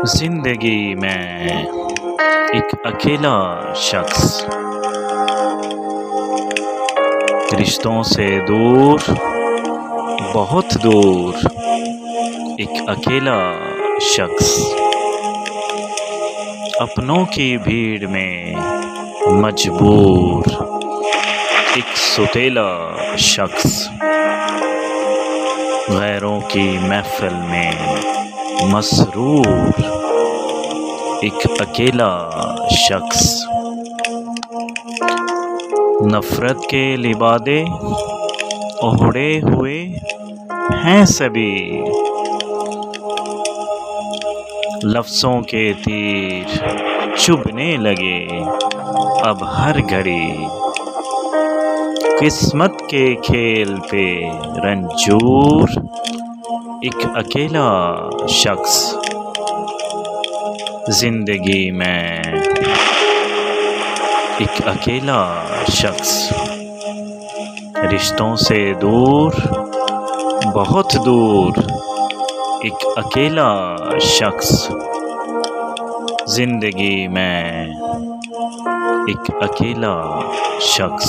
जिंदगी में एक अकेला शख्स रिश्तों से दूर, बहुत दूर, एक अकेला शख्स अपनों की भीड़ में मजबूर, एक सुतेला शख्स गैरों की महफिल में मसरूर, एक अकेला शख्स नफरत के लिबादे ओढ़े हुए हैं सभी, लफ्ज़ों के तीर चुभने लगे अब हर घड़ी, किस्मत के खेल पे रंजूर, एक अकेला शख्स जिंदगी में एक अकेला शख्स रिश्तों से दूर, बहुत दूर, एक अकेला शख्स जिंदगी में एक अकेला शख्स।